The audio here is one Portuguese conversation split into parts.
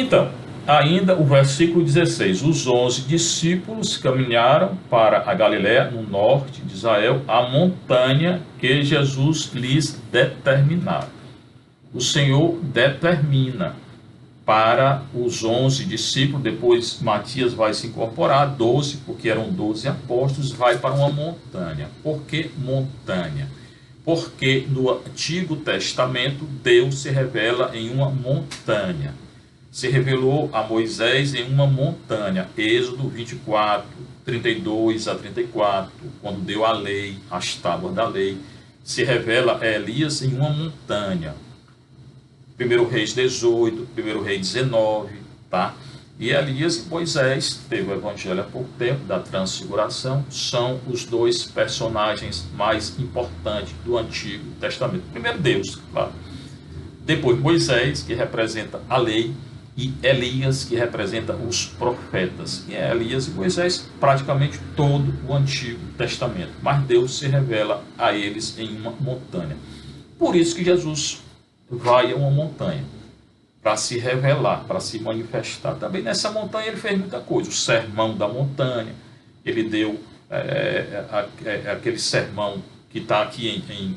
Então, ainda o versículo 16: os 11 discípulos caminharam para a Galiléia, no norte de Israel, a montanha que Jesus lhes determinara. O Senhor determina para os 11 discípulos, depois Matias vai se incorporar, 12, porque eram 12 apóstolos, vai para uma montanha. Por que montanha? Porque no Antigo Testamento Deus se revela em uma montanha. Se revelou a Moisés em uma montanha, Êxodo 24, 32 a 34, quando deu a lei, as tábuas da lei. Se revela a Elias em uma montanha, 1 Reis 18, 1 Reis 19, tá? E Elias e Moisés, teve o evangelho há pouco tempo, da transfiguração, são os dois personagens mais importantes do Antigo Testamento. Primeiro Deus, claro. Depois Moisés, que representa a lei, e Elias, que representa os profetas. E Elias e Moisés, praticamente todo o Antigo Testamento. Mas Deus se revela a eles em uma montanha. Por isso que Jesus vai a uma montanha, para se revelar, para se manifestar. Também nessa montanha ele fez muita coisa. O sermão da montanha, ele deu aquele sermão que está aqui em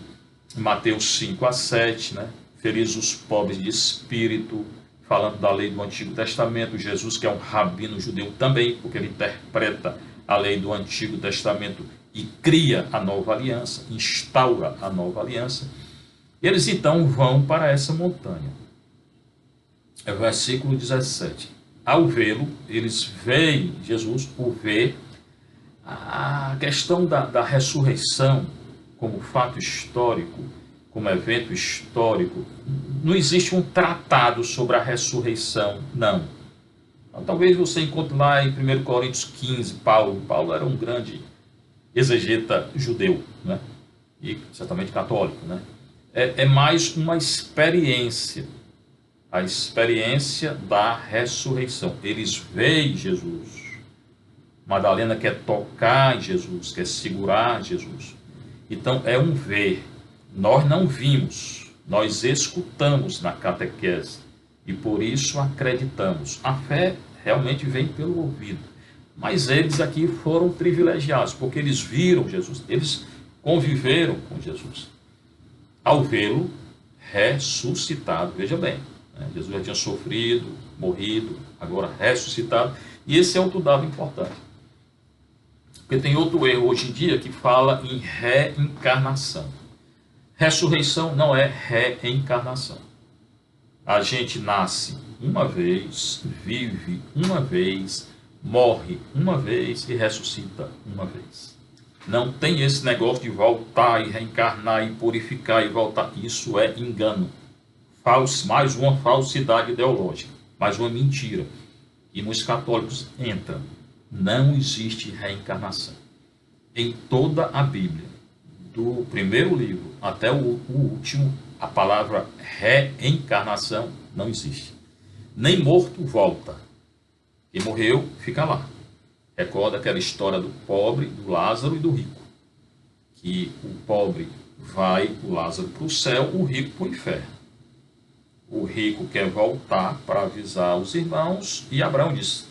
Mateus 5 a 7, né? Felizes os pobres de espírito, falando da lei do Antigo Testamento. Jesus, que é um rabino judeu também, porque ele interpreta a lei do Antigo Testamento e cria a nova aliança, instaura a nova aliança. Eles então vão para essa montanha. É o versículo 17. Ao vê-lo, eles veem Jesus, o vê. A questão da ressurreição como fato histórico, como evento histórico, não existe um tratado sobre a ressurreição, não. Então, talvez você encontre lá em 1 Coríntios 15, Paulo era um grande exegeta judeu, né? E certamente católico, né? É mais uma experiência, a experiência da ressurreição. Eles veem Jesus. Madalena quer tocar em Jesus, quer segurar Jesus. Então é um ver. Nós não vimos, nós escutamos na catequese e por isso acreditamos. A fé realmente vem pelo ouvido. Mas eles aqui foram privilegiados, porque eles viram Jesus, eles conviveram com Jesus. Ao vê-lo ressuscitado, veja bem, né? Jesus já tinha sofrido, morrido, agora ressuscitado, e esse é outro dado importante. Porque tem outro erro hoje em dia que fala em reencarnação. Ressurreição não é reencarnação. A gente nasce uma vez, vive uma vez, morre uma vez e ressuscita uma vez. Não tem esse negócio de voltar e reencarnar e purificar e voltar. Isso é engano. Mais uma falsidade ideológica, mais uma mentira. E nos católicos entra. Não existe reencarnação. Em toda a Bíblia, do primeiro livro até o último, a palavra reencarnação não existe. Nem morto volta. Quem morreu, fica lá. Recorda aquela história do pobre, do Lázaro e do rico. Que o pobre vai, o Lázaro, para o céu, o rico para o inferno. O rico quer voltar para avisar os irmãos e Abraão diz,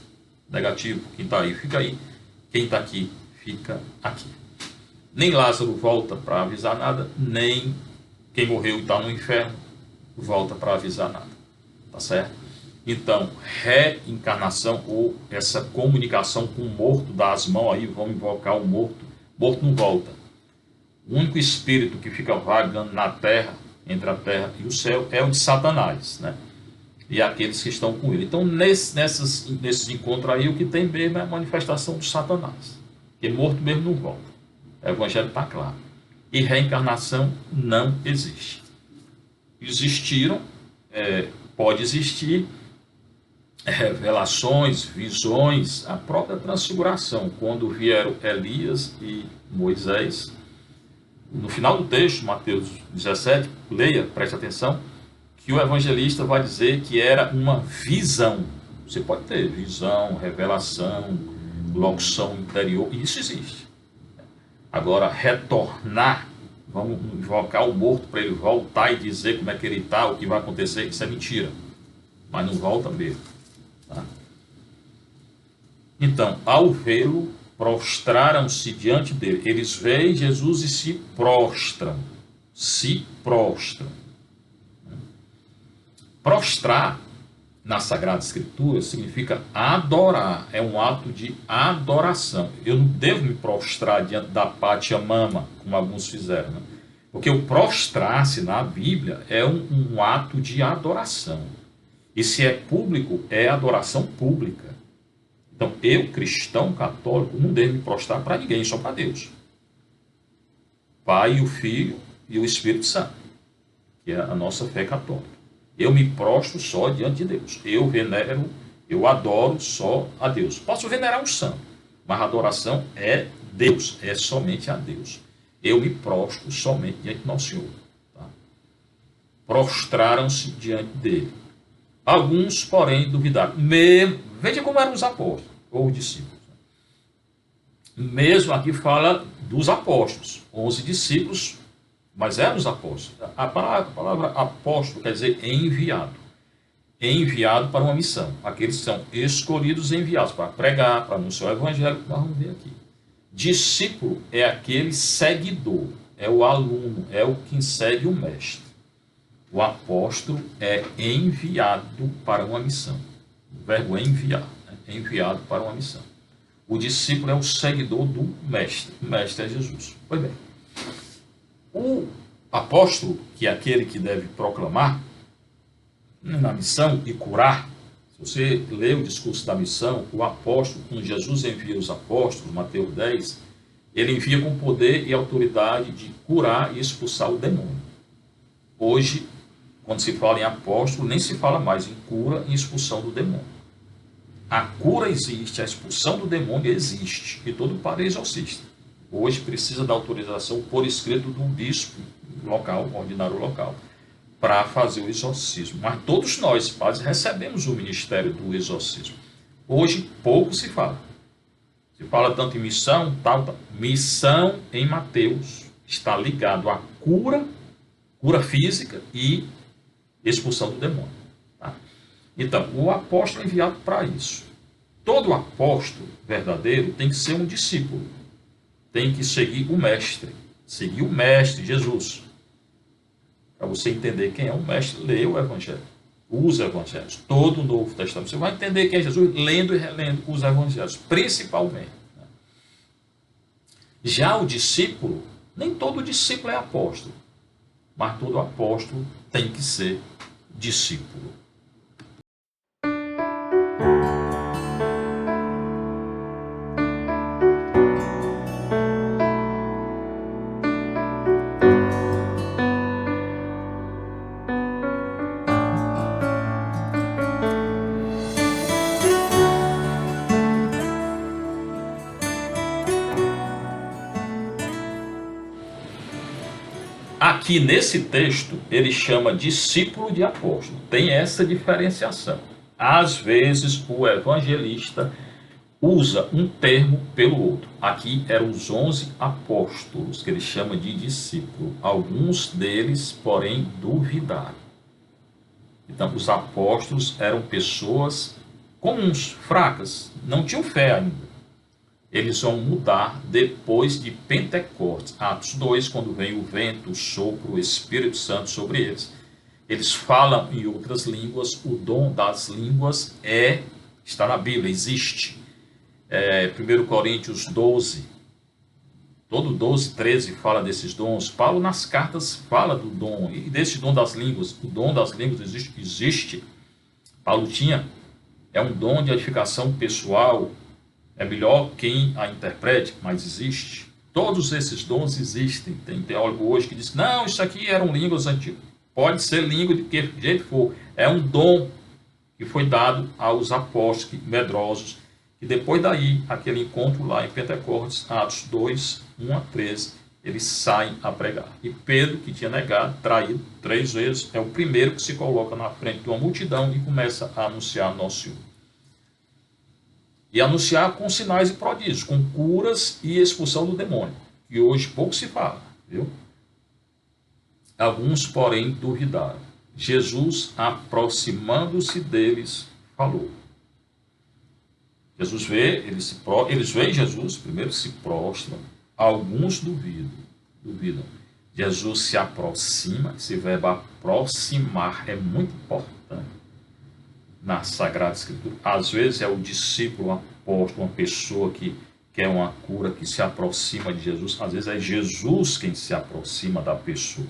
negativo, quem está aí, fica aí. Quem está aqui, fica aqui. Nem Lázaro volta para avisar nada, nem quem morreu e está no inferno volta para avisar nada. Tá certo? Então, reencarnação ou essa comunicação com o morto, dá as mãos aí, vamos invocar o morto não volta. O único espírito que fica vagando na terra, entre a terra e o céu, é o de Satanás, né? E aqueles que estão com ele. Então, nesses encontros aí, o que tem mesmo é a manifestação de Satanás. Porque morto mesmo não volta. O evangelho está claro. E reencarnação não existe. Existiram, pode existir, revelações, visões, a própria transfiguração, quando vieram Elias e Moisés. No final do texto, Mateus 17, leia, preste atenção, que o evangelista vai dizer que era uma visão. Você pode ter visão, revelação, locução interior, isso existe. Agora, retornar, vamos invocar o morto para ele voltar e dizer como é que ele está, o que vai acontecer, isso é mentira. Mas não volta mesmo. Tá? Então, ao vê-lo, prostraram-se diante dele. Eles veem Jesus e se prostram. Se prostram. Prostrar, na Sagrada Escritura, significa adorar. É um ato de adoração. Eu não devo me prostrar diante da Pachamama, como alguns fizeram, né? Porque o prostrar-se na Bíblia é um ato de adoração. E se é público, é adoração pública. Então, eu, cristão católico, não devo me prostrar para ninguém, só para Deus. Pai, o Filho e o Espírito Santo, que é a nossa fé católica. Eu me prostro só diante de Deus. Eu venero, eu adoro só a Deus. Posso venerar um santo, mas a adoração é Deus, é somente a Deus. Eu me prostro somente diante de Nosso Senhor. Tá? Prostraram-se diante dele. Alguns, porém, duvidaram. Veja como eram os apóstolos, ou os discípulos. Mesmo aqui fala dos apóstolos, 11 discípulos, mas eram os apóstolos. A palavra apóstolo quer dizer enviado. Enviado para uma missão. Aqueles que são escolhidos e enviados para pregar, para anunciar o evangelho, que nós vamos ver aqui. Discípulo é aquele seguidor, é o aluno, é o que segue o mestre. O apóstolo é enviado para uma missão. O verbo é enviar, é enviado para uma missão. O discípulo é o seguidor do mestre. O mestre é Jesus. Pois bem, o apóstolo, que é aquele que deve proclamar na missão e curar. Se você lê o discurso da missão, o apóstolo, quando Jesus envia os apóstolos, Mateus 10, ele envia com poder e autoridade de curar e expulsar o demônio. Hoje, quando se fala em apóstolo, nem se fala mais em cura e expulsão do demônio. A cura existe, a expulsão do demônio existe, e todo padre é exorcista. Hoje precisa da autorização por escrito do bispo local, ordinário local, para fazer o exorcismo. Mas todos nós, padres, recebemos o ministério do exorcismo. Hoje pouco se fala. Se fala tanto em missão, tal. Missão em Mateus está ligado à cura física e expulsão do demônio. Tá? Então, o apóstolo é enviado para isso. Todo apóstolo verdadeiro tem que ser um discípulo. Tem que seguir o mestre. Seguir o mestre, Jesus. Para você entender quem é o mestre, leia o Evangelho. Os Evangelhos. Todo o Novo Testamento. Você vai entender quem é Jesus lendo e relendo os Evangelhos, principalmente. Já o discípulo, nem todo discípulo é apóstolo, mas todo apóstolo tem que ser discípulo. Aqui nesse texto, ele chama discípulo de apóstolo. Tem essa diferenciação. Às vezes, o evangelista usa um termo pelo outro. Aqui eram os 11 apóstolos, que ele chama de discípulo. Alguns deles, porém, duvidaram. Então, os apóstolos eram pessoas comuns, fracas, não tinham fé ainda. Eles vão mudar depois de Pentecostes. Atos 2, quando vem o vento, o sopro, o Espírito Santo sobre eles. Eles falam em outras línguas. O dom das línguas está na Bíblia, existe. 1 Coríntios 12, todo 12, 13 fala desses dons. Paulo nas cartas fala do dom, e desse dom das línguas. O dom das línguas existe. Paulo tinha, é um dom de edificação pessoal. É melhor quem a interprete, mas existe. Todos esses dons existem. Tem teólogo hoje que diz que não, isso aqui eram línguas antigas. Pode ser língua de que jeito for. É um dom que foi dado aos apóstolos medrosos. E depois daí, aquele encontro lá em Pentecostes, Atos 2, 1 a 13, eles saem a pregar. E Pedro, que tinha negado, traído 3 vezes, é o primeiro que se coloca na frente de uma multidão e começa a anunciar Nosso Senhor. E anunciar com sinais e prodígios, com curas e expulsão do demônio, que hoje pouco se fala, viu? Alguns, porém, duvidaram. Jesus, aproximando-se deles, falou. Jesus vê, eles veem Jesus, primeiro se prostram, alguns duvidam. Jesus se aproxima, esse verbo aproximar é muito importante na Sagrada Escritura. Às vezes é o discípulo, um apóstolo, uma pessoa que quer uma cura, que se aproxima de Jesus. Às vezes é Jesus quem se aproxima da pessoa.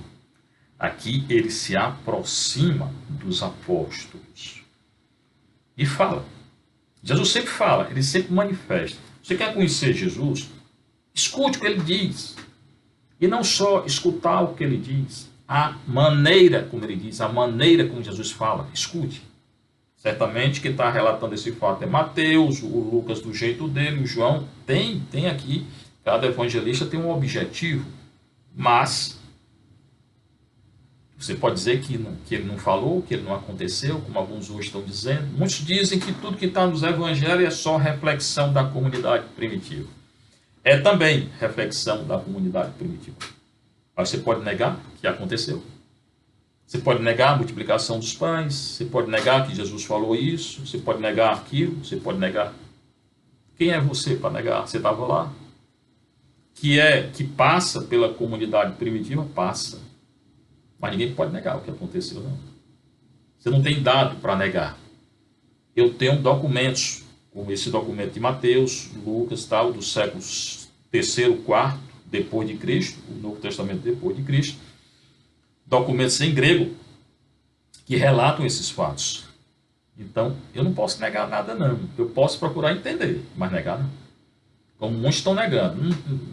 Aqui ele se aproxima dos apóstolos e fala. Jesus sempre fala, ele sempre manifesta. Você quer conhecer Jesus? Escute o que ele diz. E não só escutar o que ele diz, a maneira como ele diz, a maneira como Jesus fala. Escute. Certamente quem está relatando esse fato é Mateus, o Lucas do jeito dele, o João tem aqui, cada evangelista tem um objetivo, mas você pode dizer que ele não falou, que ele não aconteceu, como alguns hoje estão dizendo. Muitos dizem que tudo que está nos evangelhos é só reflexão da comunidade primitiva. É também reflexão da comunidade primitiva. Mas você pode negar que aconteceu. Você pode negar a multiplicação dos pães, você pode negar que Jesus falou isso, você pode negar aquilo, você pode negar. Quem é você para negar? Você estava lá? Que passa pela comunidade primitiva, passa. Mas ninguém pode negar o que aconteceu, não. Você não tem dado para negar. Eu tenho documentos, como esse documento de Mateus, Lucas, tal, dos séculos terceiro, quarto, depois de Cristo, o Novo Testamento depois de Cristo, documentos em grego que relatam esses fatos. Então, eu não posso negar nada, não. Eu posso procurar entender, mas negar não. Como muitos estão negando.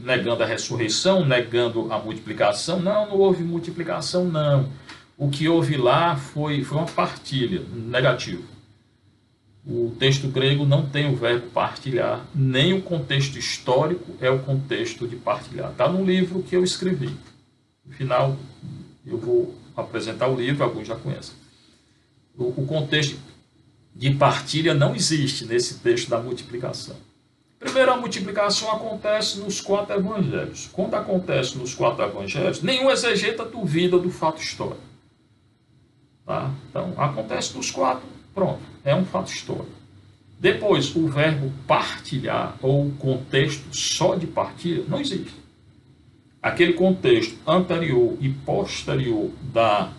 Negando a ressurreição, negando a multiplicação. Não houve multiplicação, não. O que houve lá foi uma partilha, negativo. O texto grego não tem o verbo partilhar, nem o contexto histórico é o contexto de partilhar. Está no livro que eu escrevi. No final, eu vou apresentar o livro, alguns já conhecem. O contexto de partilha não existe nesse texto da multiplicação. Primeiro, a multiplicação acontece nos 4 evangelhos. Quando acontece nos 4 evangelhos, nenhum exegeta duvida do fato histórico. Tá? Então, acontece nos 4, pronto, é um fato histórico. Depois, o verbo partilhar, ou o contexto só de partilha, não existe. Aquele contexto anterior e posterior da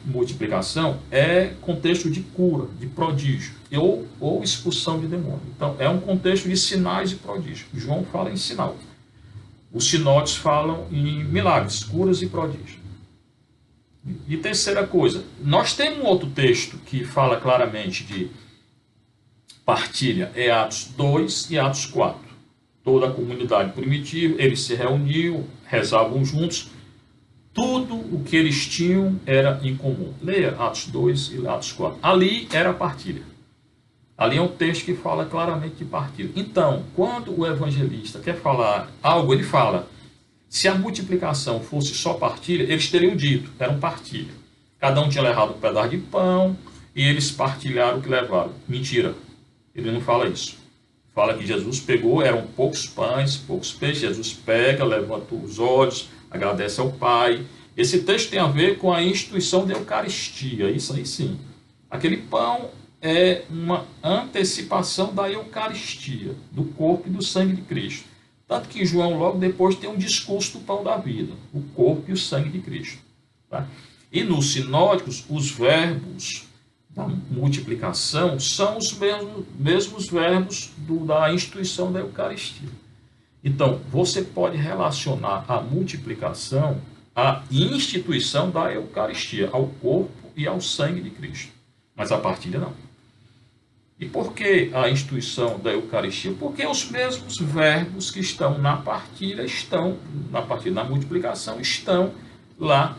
multiplicação é contexto de cura, de prodígio, ou expulsão de demônio. Então, é um contexto de sinais e prodígios. João fala em sinal. Os sinóticos falam em milagres, curas e prodígios. E terceira coisa, nós temos um outro texto que fala claramente de partilha, é Atos 2 e Atos 4. Toda a comunidade primitiva, eles se reuniam, rezavam juntos, tudo o que eles tinham era em comum. Leia Atos 2 e Atos 4. Ali era a partilha. Ali é um texto que fala claramente de partilha. Então, quando o evangelista quer falar algo, ele fala, se a multiplicação fosse só partilha, eles teriam dito, era um partilha. Cada um tinha levado um pedaço de pão e eles partilharam o que levaram. Mentira, ele não fala isso. Fala que Jesus pegou, eram poucos pães, poucos peixes, Jesus pega, levanta os olhos, agradece ao Pai. Esse texto tem a ver com a instituição da Eucaristia, isso aí sim. Aquele pão é uma antecipação da Eucaristia, do corpo e do sangue de Cristo. Tanto que João logo depois tem um discurso do pão da vida, o corpo e o sangue de Cristo. Tá? E nos sinóticos, os verbos da multiplicação são os mesmos verbos da instituição da Eucaristia. Então, você pode relacionar a multiplicação à instituição da Eucaristia, ao corpo e ao sangue de Cristo. Mas a partilha não. E por que a instituição da Eucaristia? Porque os mesmos verbos que estão na partilha, na multiplicação, estão lá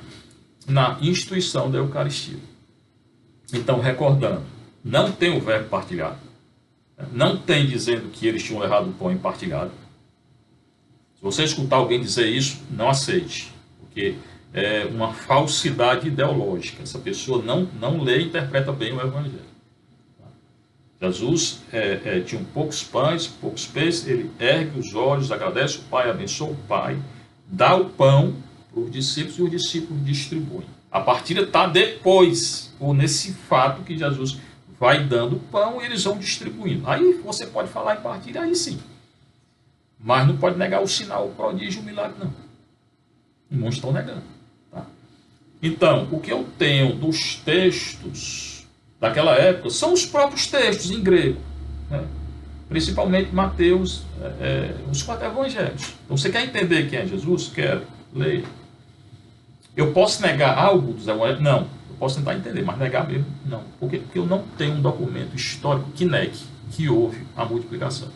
na instituição da Eucaristia. Então, recordando, não tem o verbo partilhar. Não tem dizendo que eles tinham levado o pão e partilhado. Se você escutar alguém dizer isso, não aceite, porque é uma falsidade ideológica. Essa pessoa não lê e interpreta bem o Evangelho. Jesus tinha poucos pães, poucos peixes, ele ergue os olhos, agradece o Pai, abençoa o Pai, dá o pão para os discípulos e os discípulos distribuem. A partilha está depois, ou nesse fato que Jesus vai dando pão e eles vão distribuindo. Aí você pode falar em partilha, aí sim. Mas não pode negar o sinal, o prodígio, o milagre, não. Não estão negando. Tá? Então, o que eu tenho dos textos daquela época são os próprios textos em grego, né? Principalmente Mateus, os 4 evangelhos. Então, você quer entender quem é Jesus? Quero, leia. Eu posso negar algo dos evangelhos? Não. Eu posso tentar entender, mas negar mesmo, não. Por quê? Porque eu não tenho um documento histórico que negue que houve a multiplicação.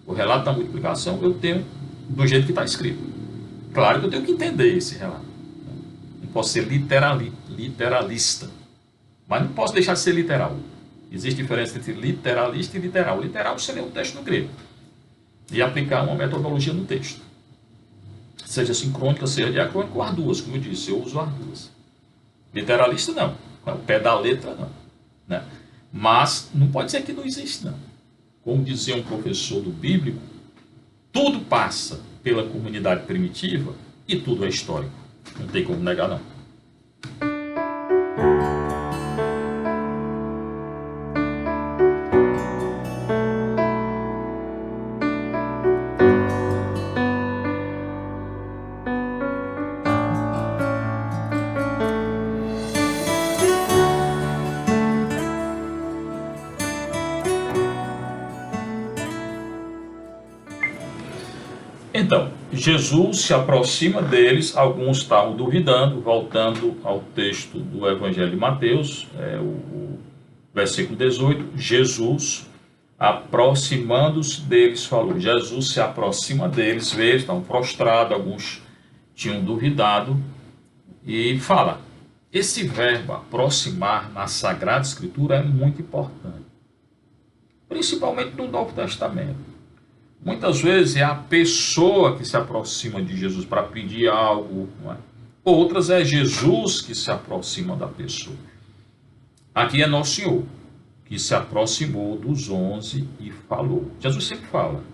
O relato da multiplicação eu tenho do jeito que está escrito. Claro que eu tenho que entender esse relato. Não posso ser literalista. Mas não posso deixar de ser literal. Existe diferença entre literalista e literal. Literal você lê um texto no grego e aplicar uma metodologia no texto. Seja sincrônica, seja diacrônica ou as duas, como eu disse, eu uso as duas. Literalista não. O pé da letra não. Né? Mas não pode ser que não existe, não. Como dizia um professor do bíblico, tudo passa pela comunidade primitiva e tudo é histórico. Não tem como negar, não. Então, Jesus se aproxima deles, alguns estavam duvidando, voltando ao texto do Evangelho de Mateus, o versículo 18, Jesus, aproximando-se deles, falou. Jesus se aproxima deles, vê, eles estão prostrados, alguns tinham duvidado, e fala. Esse verbo aproximar na Sagrada Escritura é muito importante, principalmente no Novo Testamento. Muitas vezes é a pessoa que se aproxima de Jesus para pedir algo, não é? Outras é Jesus que se aproxima da pessoa. Aqui é Nosso Senhor, que se aproximou dos 11 e falou. Jesus sempre fala.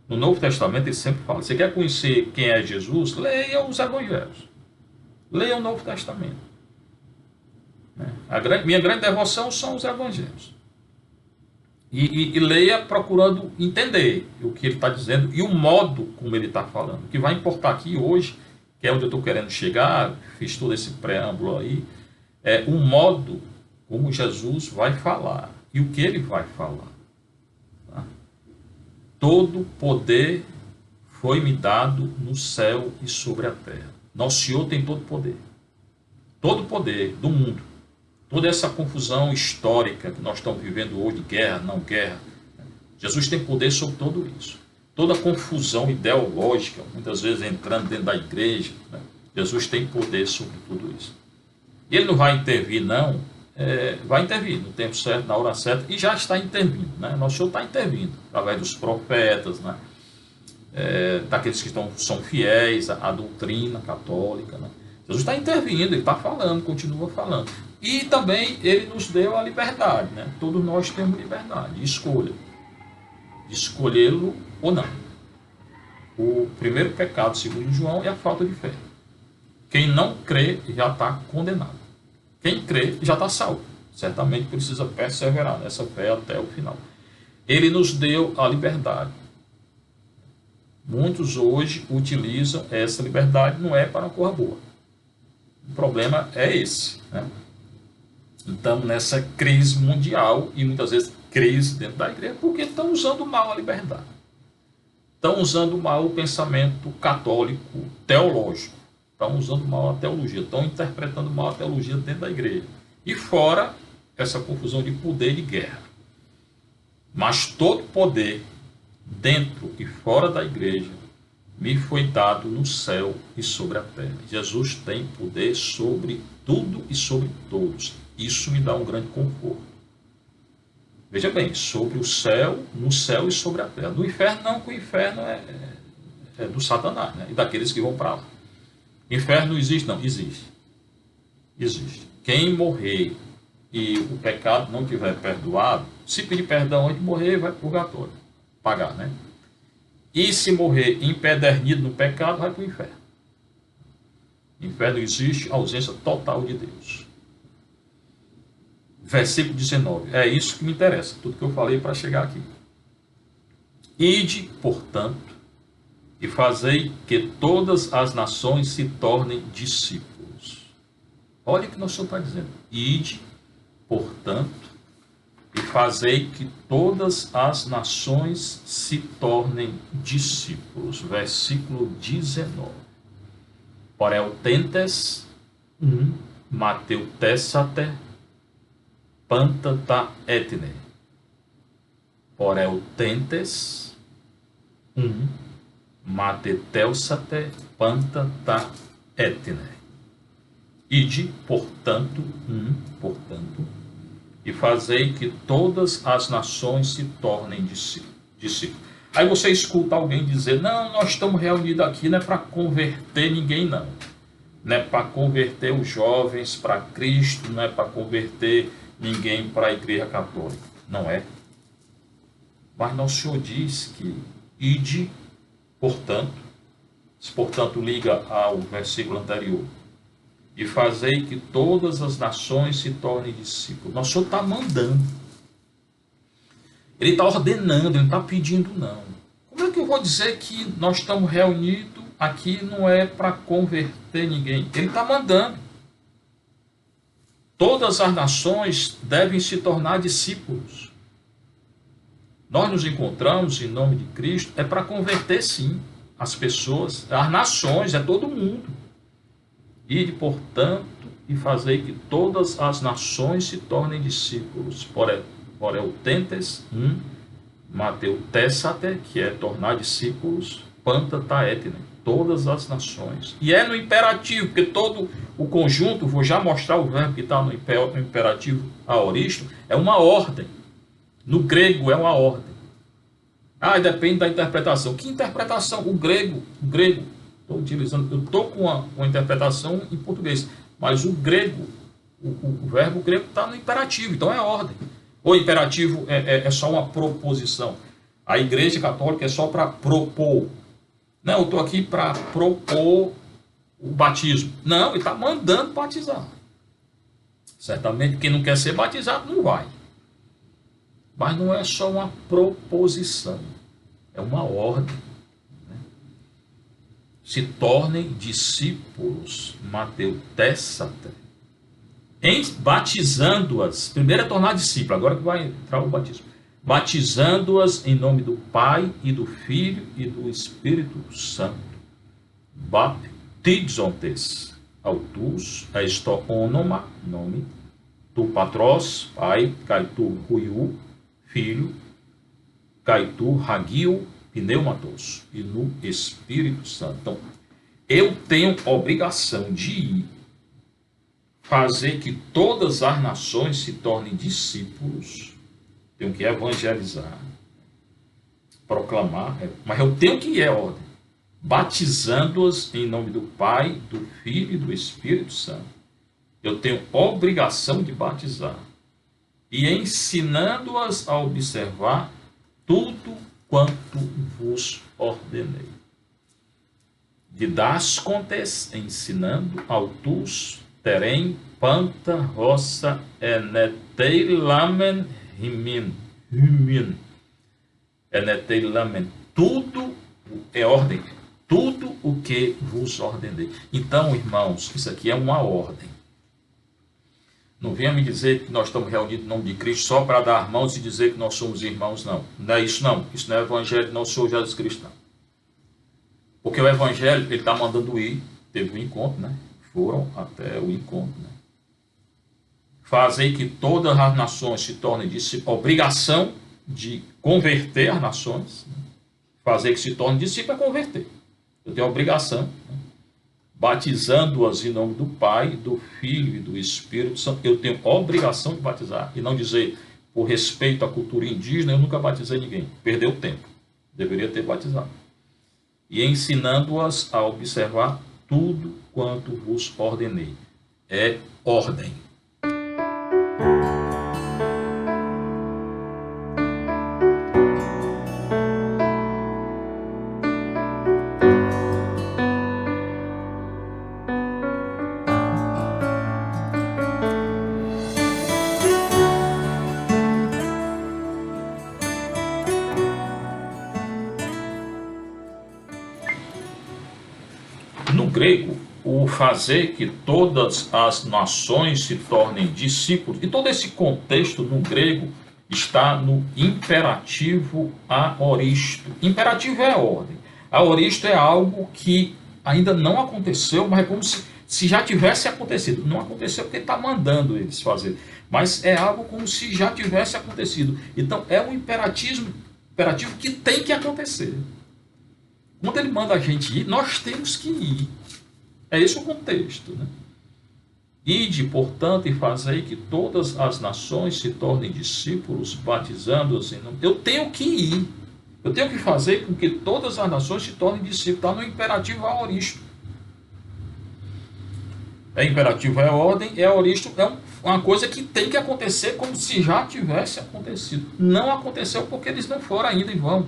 No Novo Testamento ele sempre fala. Você quer conhecer quem é Jesus? Leia os Evangelhos. Leia o Novo Testamento. Minha grande devoção são os Evangelhos. E leia procurando entender o que ele está dizendo e o modo como ele está falando. O que vai importar aqui hoje, que é onde eu estou querendo chegar, fiz todo esse preâmbulo aí, é o modo como Jesus vai falar e o que ele vai falar. Tá? Todo poder foi-me dado no céu e sobre a terra. Nosso Senhor tem todo poder. Todo poder do mundo. Toda essa confusão histórica que nós estamos vivendo hoje, de guerra, não guerra, Jesus tem poder sobre tudo isso. Toda confusão ideológica, muitas vezes entrando dentro da igreja, né? Jesus tem poder sobre tudo isso. E ele não vai intervir, não, vai intervir no tempo certo, na hora certa, e já está intervindo. Né? Nosso Senhor está intervindo, através dos profetas, né? Daqueles que são fiéis à doutrina católica. Né? Jesus está intervindo, ele está falando, continua falando. E também ele nos deu a liberdade, né? Todos nós temos liberdade de escolha, de escolhê-lo ou não. O primeiro pecado, segundo João, é a falta de fé. Quem não crê já está condenado. Quem crê já está salvo. Certamente precisa perseverar nessa fé até o final. Ele nos deu a liberdade. Muitos hoje utilizam essa liberdade, não é para uma coisa boa. O problema é esse, né? Então, nessa crise mundial, e muitas vezes crise dentro da igreja, porque estão usando mal a liberdade. Estão usando mal o pensamento católico, teológico. Estão usando mal a teologia, estão interpretando mal a teologia dentro da igreja. E fora essa confusão de poder e de guerra. Mas todo poder, dentro e fora da igreja, me foi dado no céu e sobre a terra. Jesus tem poder sobre tudo e sobre todos. Isso me dá um grande conforto. Veja bem, sobre o céu, no céu e sobre a terra. Do inferno não, porque o inferno é do Satanás, né? E daqueles que vão para lá. Inferno não existe? Não, existe. Existe. Quem morrer e o pecado não tiver perdoado, se pedir perdão antes de morrer, vai para o purgatório. Pagar, né? E se morrer empedernido no pecado, vai para o inferno. Inferno existe, ausência total de Deus. Versículo 19. É isso que me interessa, tudo que eu falei para chegar aqui. Ide, portanto, e fazei que todas as nações se tornem discípulos. Olha o que nosso Senhor está dizendo. Ide, portanto, e fazei que todas as nações se tornem discípulos. Versículo 19. Poreltentes, mateutessate, panta ta etne. Poreltentes, mateutessate, panta ta etne. Ide, portanto, e fazei que todas as nações se tornem discípulos. Aí você escuta alguém dizer, não, nós estamos reunidos aqui, não é para converter ninguém, não. Não é para converter os jovens para Cristo, não é para converter ninguém para a Igreja Católica. Não é. Mas nosso Senhor diz que ide, portanto, liga ao versículo anterior, e fazei que todas as nações se tornem discípulos. Nosso Senhor está mandando. Ele está ordenando, ele não está pedindo não. Como é que eu vou dizer que nós estamos reunidos aqui não é para converter ninguém? Ele está mandando. Todas as nações devem se tornar discípulos. Nós nos encontramos em nome de Cristo, é para converter sim as pessoas, as nações, é todo mundo. Ide, portanto, e fazei que todas as nações se tornem discípulos. Poreltentes, mateutessate, que é tornar discípulos, panta ta etne, todas as nações. E é no imperativo, porque todo o conjunto, vou já mostrar o verbo que está no imperativo aoristo, é uma ordem. No grego é uma ordem. Depende da interpretação. Que interpretação? O grego. Estou utilizando, eu estou com uma interpretação em português, mas o grego, o verbo grego está no imperativo, então é ordem. O imperativo é só uma proposição. A Igreja Católica é só para propor. Não, eu estou aqui para propor o batismo. Não, ele está mandando batizar. Certamente quem não quer ser batizado não vai. Mas não é só uma proposição, é uma ordem. Se tornem discípulos, mateutessate, batizando-as. Primeiro é tornar discípulo, agora que vai entrar o batismo. Batizando-as em nome do Pai e do Filho e do Espírito Santo. Baptizontes autus, esto onoma, nome, tu patros, Pai, kai tu huiu, Filho, kai tu hagio, pneumatos, e no Espírito Santo. Então, eu tenho obrigação de ir fazer que todas as nações se tornem discípulos, tenho que evangelizar, proclamar, mas eu tenho que ir, ordem, batizando-as em nome do Pai, do Filho e do Espírito Santo. Eu tenho obrigação de batizar e ensinando-as a observar tudo quanto vos ordenei. Didascontes, ensinando, autus, terem, panta, roça, eneteilamen, himin. Eneteilamen, tudo é ordem, tudo o que vos ordenei. Então, irmãos, isso aqui é uma ordem. Não venha me dizer que nós estamos reunidos em nome de Cristo só para dar mãos e dizer que nós somos irmãos, não. Não é isso, não. Isso não é o evangelho do nosso Senhor Jesus Cristo, não. Porque o evangelho, ele está mandando ir. Teve um encontro, né? Foram até o encontro, né? Fazei que todas as nações se tornem discípulos. Obrigação de converter as nações. Né? Fazer que se tornem discípulos é converter. Eu tenho a obrigação, né? Batizando-as em nome do Pai, do Filho e do Espírito Santo. Eu tenho obrigação de batizar e não dizer, por respeito à cultura indígena, eu nunca batizei ninguém. Perdeu tempo. Deveria ter batizado. E ensinando-as a observar tudo quanto vos ordenei. É ordem. No grego, o fazer que todas as nações se tornem discípulos, e todo esse contexto no grego está no imperativo aoristo. Imperativo é a ordem. Aoristo é algo que ainda não aconteceu, mas é como se já tivesse acontecido. Não aconteceu porque ele está mandando eles fazer, mas é algo como se já tivesse acontecido. Então é um imperativo que tem que acontecer. Quando ele manda a gente ir, nós temos que ir. É esse o contexto, né? Ide, portanto, e fazei que todas as nações se tornem discípulos, batizando-os em nome. Eu tenho que ir. Eu tenho que fazer com que todas as nações se tornem discípulos. Está no imperativo aoristo. É imperativo, é ordem, é aoristo, é uma coisa que tem que acontecer como se já tivesse acontecido. Não aconteceu porque eles não foram ainda e vão.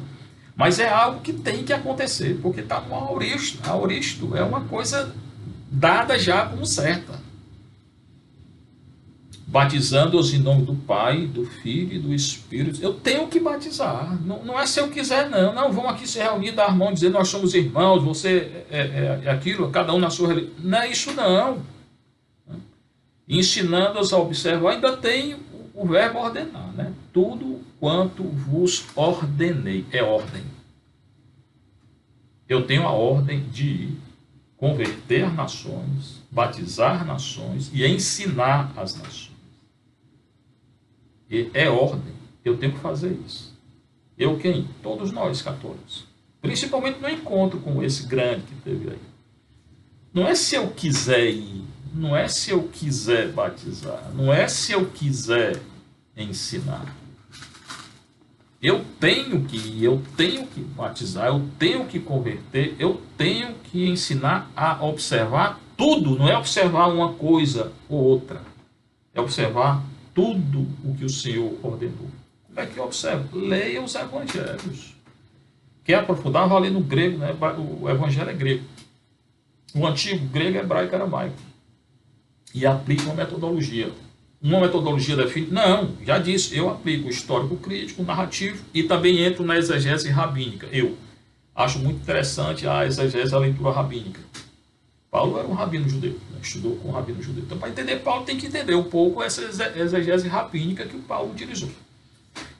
Mas é algo que tem que acontecer, porque está no aoristo. Aoristo é uma coisa dada já como certa. Batizando-os em nome do Pai, do Filho e do Espírito. Eu tenho que batizar. Não é se eu quiser, não. Não, vão aqui se reunir, dar mão, dizer nós somos irmãos, você é aquilo, cada um na sua religião. Não é isso, não. Ensinando-os a observar, ainda tem o verbo ordenar, né? Tudo quanto vos ordenei. É ordem. Eu tenho a ordem de converter nações, batizar nações e ensinar as nações. E é ordem. Eu tenho que fazer isso. Eu quem? Todos nós católicos. Principalmente no encontro com esse grande que teve aí. Não é se eu quiser ir, não é se eu quiser batizar, não é se eu quiser ensinar. Eu tenho que ir, eu tenho que batizar, eu tenho que converter, eu tenho que ensinar a observar tudo. Não é observar uma coisa ou outra, é observar tudo o que o Senhor ordenou. Como é que eu observo? Leia os evangelhos. Quer aprofundar, vai ler no grego, né? O evangelho é grego. O antigo grego, hebraico, aramaico. E aplica uma metodologia. Uma metodologia define? Não, já disse, eu aplico o histórico crítico, o narrativo e também entro na exegese rabínica. Eu acho muito interessante a exegese, a leitura rabínica. Paulo era um rabino judeu, né? Estudou com um rabino judeu. Então, para entender Paulo, tem que entender um pouco essa exegese rabínica que o Paulo utilizou.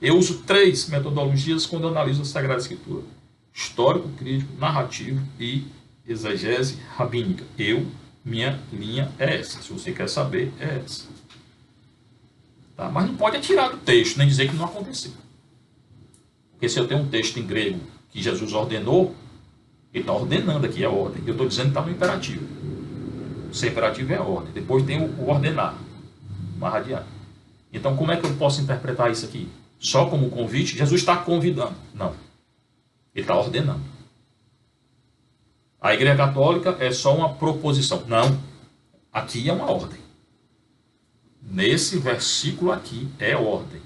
Eu uso 3 metodologias quando eu analiso a Sagrada Escritura: histórico crítico, narrativo e exegese rabínica. Minha linha é essa. Se você quer saber, é essa. Tá? Mas não pode atirar do texto, nem dizer que não aconteceu. Porque se eu tenho um texto em grego que Jesus ordenou, ele está ordenando aqui a ordem. Eu estou dizendo que está no imperativo. Se imperativo é a ordem. Depois tem o ordenar, marradiar. Então, como é que eu posso interpretar isso aqui? Só como convite? Jesus está convidando. Não. Ele está ordenando. A Igreja Católica é só uma proposição. Não. Aqui é uma ordem. Nesse versículo aqui é ordem.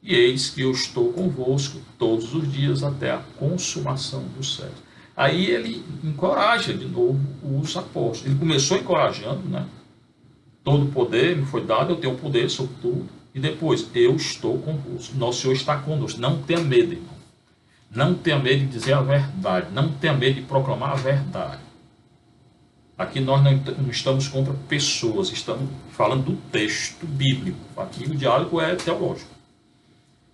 E eis que eu estou convosco todos os dias até a consumação dos séculos. Aí ele encoraja de novo os apóstolos. Ele começou encorajando, né? Todo poder me foi dado, eu tenho poder sobre tudo. E depois, eu estou convosco. Nosso Senhor está conosco. Não tenha medo, irmão. Não tenha medo de dizer a verdade. Não tenha medo de proclamar a verdade. Aqui nós não estamos contra pessoas, estamos falando do texto bíblico. Aqui o diálogo é teológico.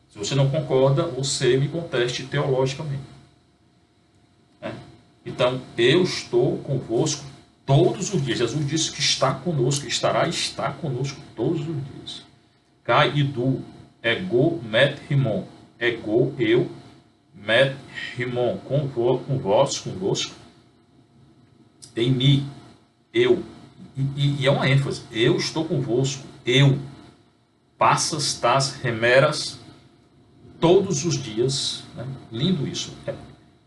Se você não concorda, você me conteste teologicamente. Então, eu estou convosco todos os dias. Jesus disse que está conosco, está conosco todos os dias. Kai idu, ego met rimon. Ego, eu, met rimon, convosco. Em mim, eu. E é uma ênfase. Eu estou convosco. Eu. Passas, tas, remeras, todos os dias. Né? Lindo isso.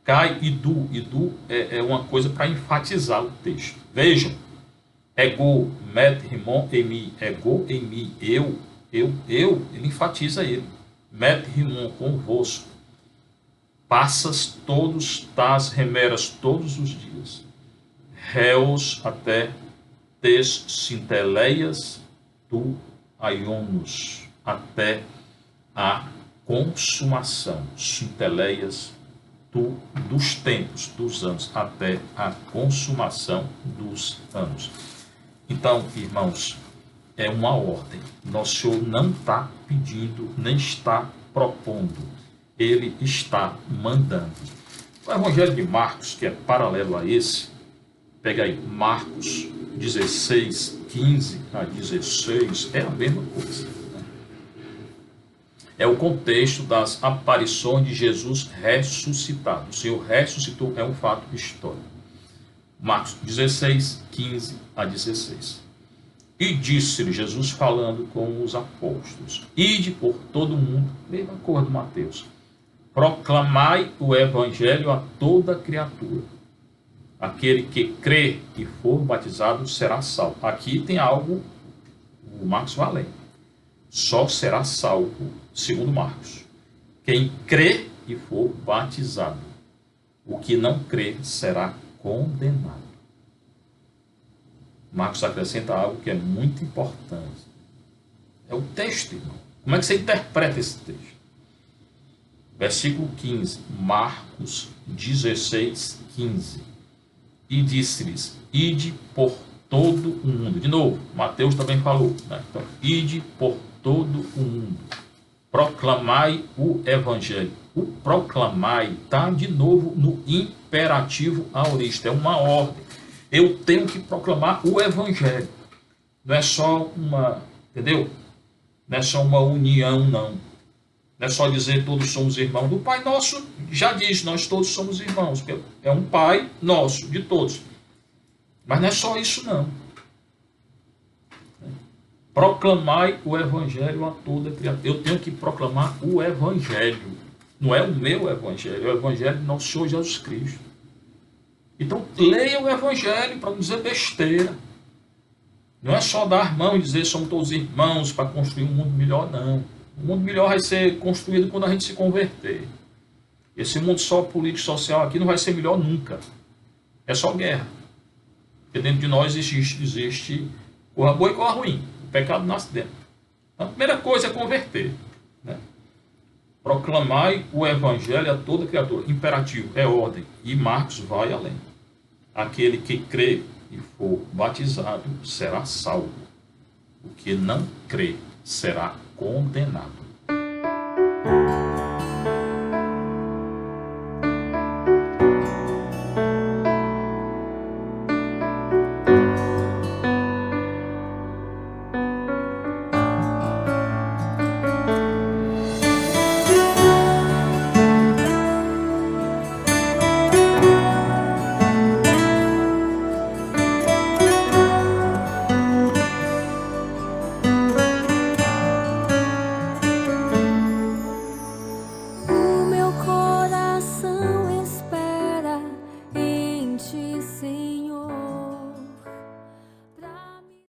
Kai idu. Idu é uma coisa para enfatizar o texto. Vejam. Ego, met, rimon, em mim. Ego, em mim. Eu. Ele enfatiza ele. Met, rimon, convosco. Passas, todos, tas, remeras, todos os dias. Réus até tes sinteleias do aionos, até a consumação. Sinteleias dos tempos, dos anos, até a consumação dos anos. Então, irmãos, é uma ordem. Nosso Senhor não está pedindo, nem está propondo. Ele está mandando. O Evangelho de Marcos, que é paralelo a esse, pega aí Marcos 16, 15 a 16, é a mesma coisa. Né? É o contexto das aparições de Jesus ressuscitado. O Senhor ressuscitou, é um fato histórico. Marcos 16, 15 a 16. E disse-lhe Jesus falando com os apóstolos: ide por todo o mundo, mesma coisa do Mateus, proclamai o evangelho a toda criatura. Aquele que crê e for batizado será salvo. Aqui tem algo, o Marcos vai além. Só será salvo, segundo Marcos, quem crê e for batizado. O que não crê será condenado. Marcos acrescenta algo que é muito importante. É o texto, irmão. Como é que você interpreta esse texto? Versículo 15, Marcos 16, 15. E disse-lhes: ide por todo o mundo. De novo, Mateus também falou, né? Então, ide por todo o mundo. Proclamai o evangelho. O proclamai está de novo no imperativo aorista. É uma ordem. Eu tenho que proclamar o evangelho. Não é só uma, entendeu? Não é só uma união, não. Não é só dizer todos somos irmãos. Do Pai Nosso já diz, nós todos somos irmãos, porque é um Pai nosso, de todos. Mas não é só isso, não. Proclamai o evangelho a toda criatura. Eu tenho que proclamar o evangelho. Não é o meu evangelho, é o evangelho do nosso Senhor Jesus Cristo. Então, leia o evangelho para não dizer besteira. Não é só dar mão e dizer somos todos irmãos para construir um mundo melhor, não. O mundo melhor vai ser construído quando a gente se converter. Esse mundo só político e social aqui não vai ser melhor nunca. É só guerra. Porque dentro de nós existe coisa boa e coisa ruim. O pecado nasce dentro. Então, a primeira coisa é converter. Né? Proclamai o evangelho a toda criatura. Imperativo, é ordem. E Marcos vai além. Aquele que crê e for batizado será salvo. O que não crê será condenado.